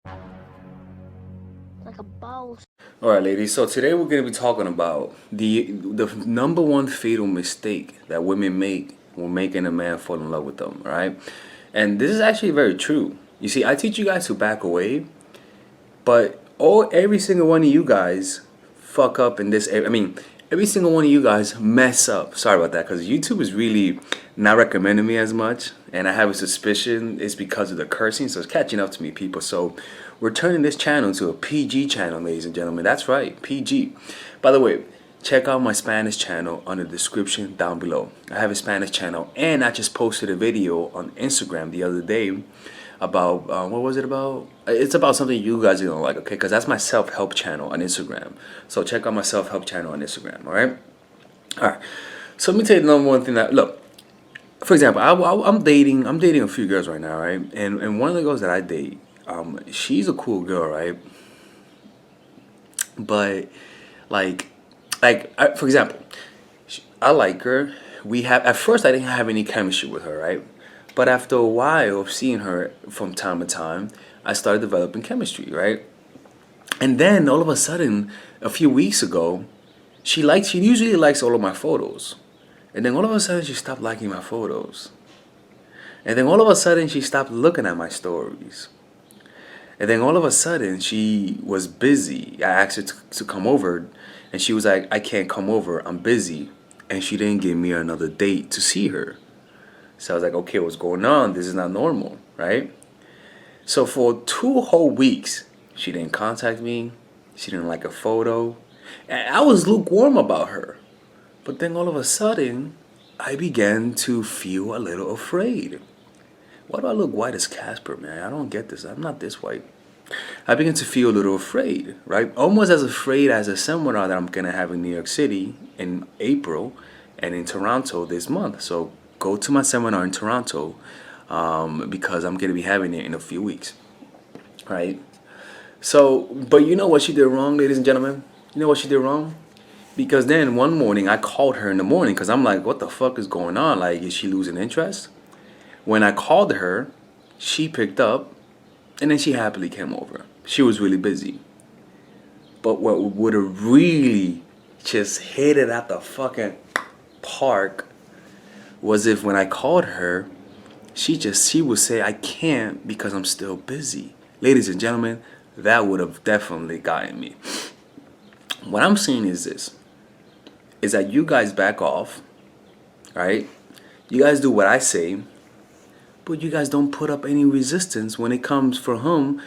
Like a boss. All right, ladies. So today we're going to be talking about the number one fatal mistake that women make when making a man fall in love with them. Right, and this is actually very true. You see, I teach you guys to back away, but every single one of you guys fuck up in this. I mean, every single one of you guys mess up. Sorry about that, because YouTube is really not recommending me as much, and I have a suspicion it's because of the cursing. So it's catching up to me, people. So we're turning this channel into a PG channel, ladies and gentlemen. That's right, PG. By the way, check out my Spanish channel on the description down below. I have a Spanish channel, and I just posted a video on Instagram the other day about what was it about? It's about something you guys are gonna like, okay? Because that's my self-help channel on Instagram. So check out my self-help channel on Instagram. All right. So let me tell you the number one thing that look. For example, I'm dating a few girls right now, right? And one of the girls that I date, she's a cool girl, right? But like for example, I like her. We have at first I didn't have any chemistry with her, right? But after a while of seeing her from time to time, I started developing chemistry, right? And then all of a sudden, a few weeks ago, she usually likes all of my photos. And then all of a sudden she stopped liking my photos. And then all of a sudden she stopped looking at my stories. And then all of a sudden she was busy. I asked her to come over and she was like, I can't come over, I'm busy. And she didn't give me another date to see her. So I was like, okay, what's going on? This is not normal, right? So for 2 whole weeks, she didn't contact me. She didn't like a photo. And I was lukewarm about her. But then all of a sudden, I began to feel a little afraid. Why do I look white as Casper, man? I don't get this. I'm not this white. I began to feel a little afraid, right? Almost as afraid as a seminar that I'm going to have in New York City in April and in Toronto this month. So go to my seminar in Toronto because I'm going to be having it in a few weeks, right? So, but you know what she did wrong, ladies and gentlemen? You know what she did wrong? Because then one morning I called her in the morning because I'm like, what the fuck is going on? Like, is she losing interest? When I called her, she picked up and then she happily came over. She was really busy. But what would have really just hit it at the fucking park was if when I called her, she would say, I can't because I'm still busy. Ladies and gentlemen, that would have definitely gotten me. What I'm saying is this, is that you guys back off, right? You guys do what I say, but you guys don't put up any resistance when it comes for him.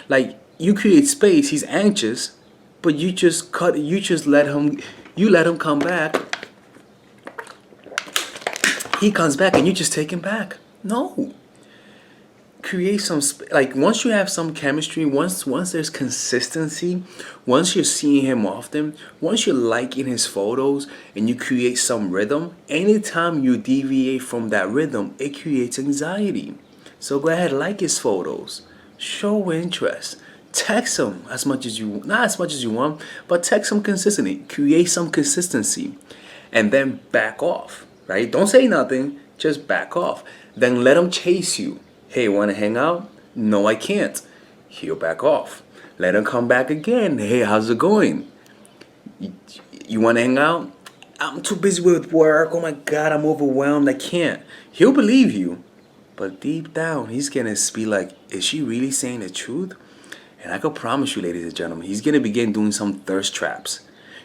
Like you create space, he's anxious, but you let him come back. He comes back and you just take him back. No. Create some like once you have some chemistry, once there's consistency, once you're seeing him often, once you're liking his photos and you create some rhythm, anytime you deviate from that rhythm, it creates anxiety. So go ahead, like his photos, show interest, text him as much as you, not as much as you want, but text him consistently, create some consistency, and then back off, right? Don't say nothing, just back off. Then let him chase you. Hey, want to hang out? No, I can't. He'll back off. Let him come back again. Hey, how's it going? You want to hang out? I'm too busy with work. Oh my God, I'm overwhelmed. I can't. He'll believe you. But deep down, he's going to be like, is she really saying the truth? And I can promise you, ladies and gentlemen, he's going to begin doing some thirst traps.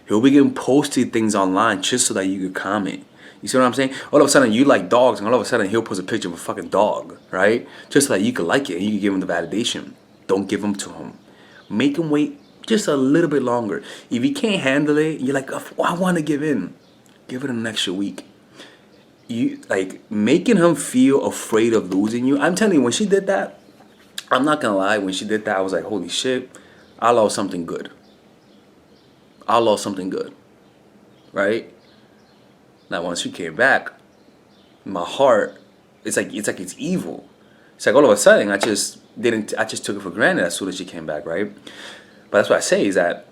He'll begin posting things online just so that you can comment. You see what I'm saying? All of a sudden you like dogs, and all of a sudden he'll post a picture of a fucking dog, right? Just so that you can like it and you can give him the validation. Don't give them to him. Make him wait just a little bit longer. If he can't handle it, you're like, oh, I want to give in. Give it an extra week. You like making him feel afraid of losing you. I'm telling you, when she did that, I'm not gonna lie. When she did that, I was like, holy shit, I lost something good. I lost something good, right? Now once she came back, my heart, it's evil. It's like all of a sudden I just took it for granted as soon as she came back, right? But that's what I say is that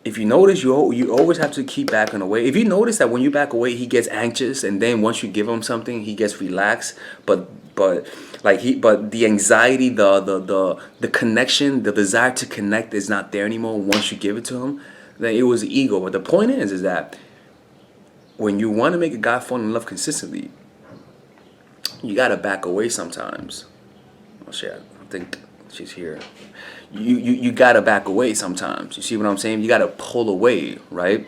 if you notice, you always have to keep backing away. If you notice that when you back away, he gets anxious, and then once you give him something, he gets relaxed. But but but the anxiety, the connection, the desire to connect is not there anymore once you give it to him. Then it was ego. But the point is that when you want to make a guy fall in love consistently, you gotta back away sometimes. Oh shit, I think she's here. You gotta back away sometimes. You see what I'm saying? You gotta pull away, right?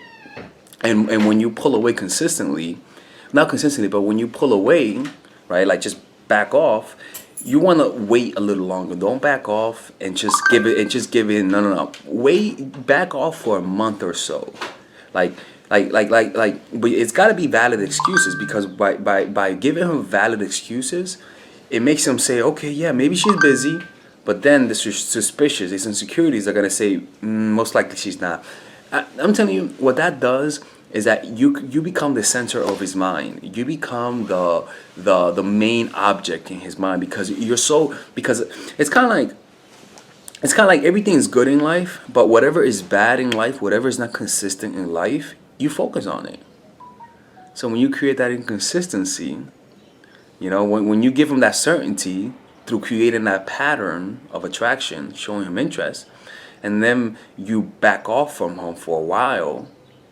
And when you pull away consistently, not consistently, but when you pull away, right, like just back off, you want to wait a little longer. Don't back off and just give it. No, no, no. Wait, back off for a month or so, like but it's got to be valid excuses, because by giving him valid excuses, it makes him say, okay, yeah, maybe she's busy, but then the suspicious, his insecurities are gonna say, most likely she's not. I'm telling you, what that does is that you become the center of his mind. You become the main object in his mind, because because it's kind of like everything is good in life, but whatever is bad in life, whatever is not consistent in life, you focus on it. So when you create that inconsistency, when you give him that certainty through creating that pattern of attraction, showing him interest, and then you back off from him for a while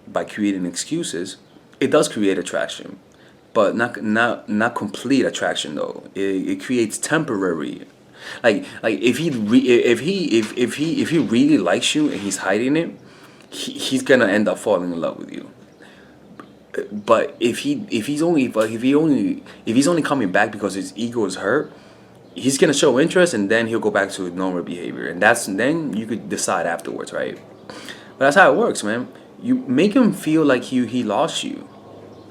by creating excuses, it does create attraction, but not complete attraction though. It creates temporary. Like if he really likes you and he's hiding it, he's gonna end up falling in love with you. But if he's only coming back because his ego is hurt, he's gonna show interest and then he'll go back to his normal behavior, and then you could decide afterwards, right? But that's how it works, man. You make him feel like he lost you,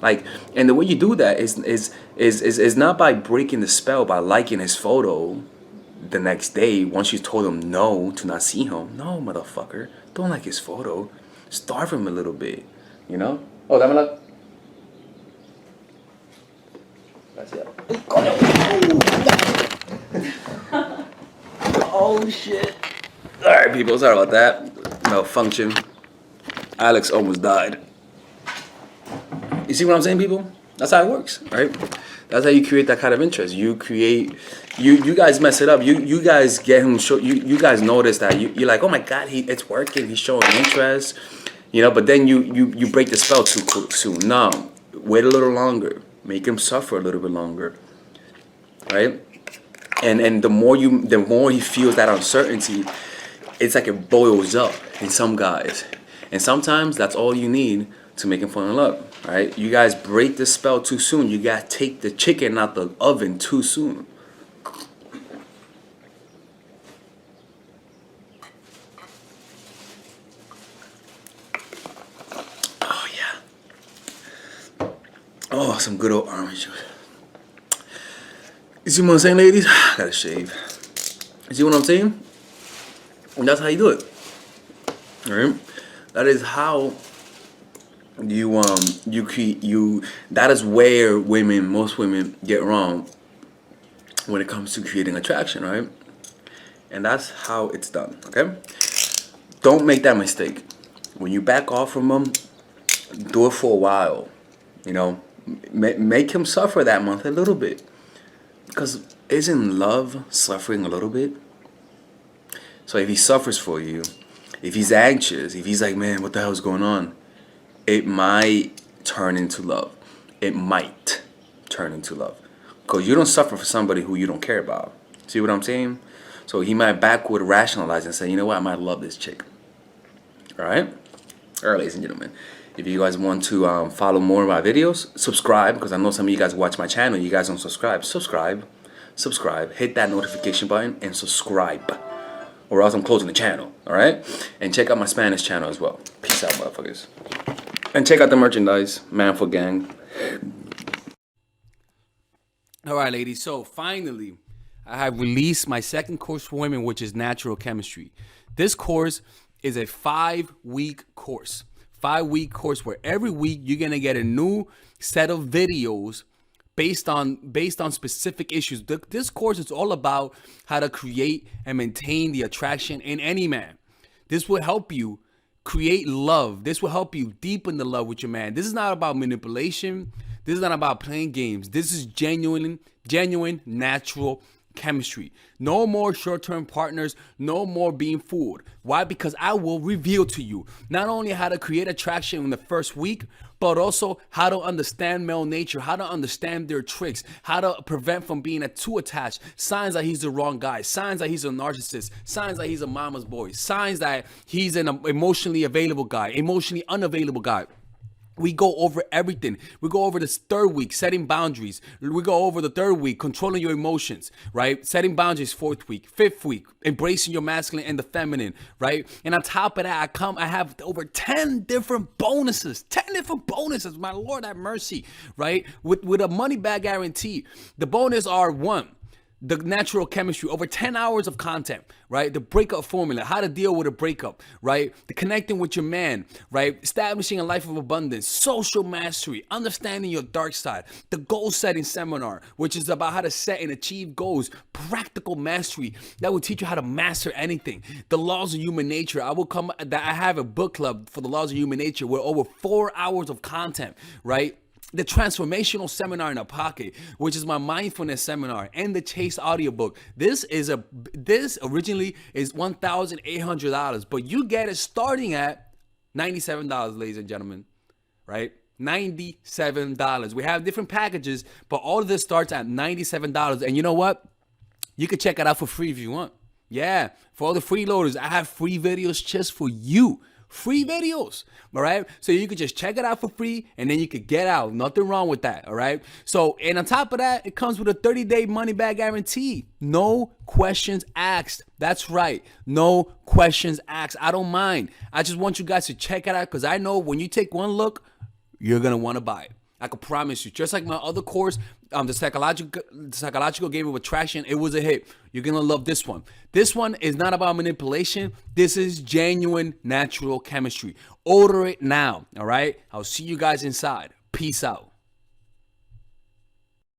like, and the way you do that is not by breaking the spell by liking his photo the next day once you told him no to not see him. No, motherfucker, don't like his photo. Starve him a little bit, you know. Oh, dámela. Gracias. Oh shit. Alright people, sorry about that. Malfunction. Alex almost died. You see what I'm saying, people? That's how it works, right? That's how you create that kind of interest. You guys mess it up. You guys get him you guys notice that you're like, oh my god, it's working, he's showing interest. But then you break the spell too soon. No. Wait a little longer. Make him suffer a little bit longer. Right? And the more he feels that uncertainty, it's like it boils up in some guys. And sometimes that's all you need to make him fall in love. Right? You guys break the spell too soon. You gotta take the chicken out the oven too soon. Oh yeah. Oh, some good old orange juice. You see what I'm saying, ladies? I gotta shave. You see what I'm saying? And that's how you do it. Alright? That is how that is where most women get wrong when it comes to creating attraction, right? And that's how it's done, okay? Don't make that mistake. When you back off from them, do it for a while. Make him suffer that month a little bit. Because isn't love suffering a little bit? So if he suffers for you, if he's anxious, if he's like, man, what the hell's going on? It might turn into love. It might turn into love. Because you don't suffer for somebody who you don't care about. See what I'm saying? So he might backward rationalize and say, you know what, I might love this chick. Alright? Alright, ladies and gentlemen. If you guys want to follow more of my videos, subscribe, because I know some of you guys watch my channel. You guys don't subscribe. Subscribe. Hit that notification button and subscribe, or else I'm closing the channel. All right? And check out my Spanish channel as well. Peace out, motherfuckers. And check out the merchandise, Manful Gang. All right, ladies. So finally, I have released my second course for women, which is natural chemistry. This course is a 5-week course. 5-week course where every week you're gonna get a new set of videos based on specific issues. This course is all about how to create and maintain the attraction in any man. This will help you create love. This will help you deepen the love with your man. This is not about manipulation. This is not about playing games. This is genuine, natural chemistry. No more short-term partners, no more being fooled. Why? Because I will reveal to you not only how to create attraction in the first week, but also how to understand male nature, how to understand their tricks, how to prevent from being too attached, signs that he's the wrong guy, signs that he's a narcissist, signs that he's a mama's boy, signs that he's an emotionally available guy, emotionally unavailable guy. We go over everything. We go over this third week, setting boundaries. We go over the third week, controlling your emotions, right? Setting boundaries, fourth week, fifth week, embracing your masculine and the feminine, right? And on top of that, I have over 10 different bonuses, 10 different bonuses. My Lord have mercy, right? With a money back guarantee. The bonus are: one, the natural chemistry, over 10 hours of content, right? The breakup formula, how to deal with a breakup, right? The connecting with your man, right? Establishing a life of abundance, social mastery, understanding your dark side, the goal setting seminar, which is about how to set and achieve goals, practical mastery that will teach you how to master anything, the laws of human nature. I have a book club for the laws of human nature with over 4 hours of content, right? The transformational seminar in a pocket, which is my mindfulness seminar, and the Chase audiobook. This originally is $1,800, but you get it starting at $97, ladies and gentlemen, right? $97. We have different packages, but all of this starts at $97. And you know what? You can check it out for free if you want. Yeah, for all the freeloaders, I have free videos just for you. Free videos, all right? So you could just check it out for free, and then you could get out. Nothing wrong with that, all right? So, and on top of that, it comes with a 30-day money-back guarantee. No questions asked. That's right. No questions asked. I don't mind. I just want you guys to check it out, because I know when you take one look, you're going to want to buy it. I can promise you. Just like my other course, the psychological game of attraction, it was a hit. You're going to love this one. This one is not about manipulation. This is genuine natural chemistry. Order it now, all right? I'll see you guys inside. Peace out.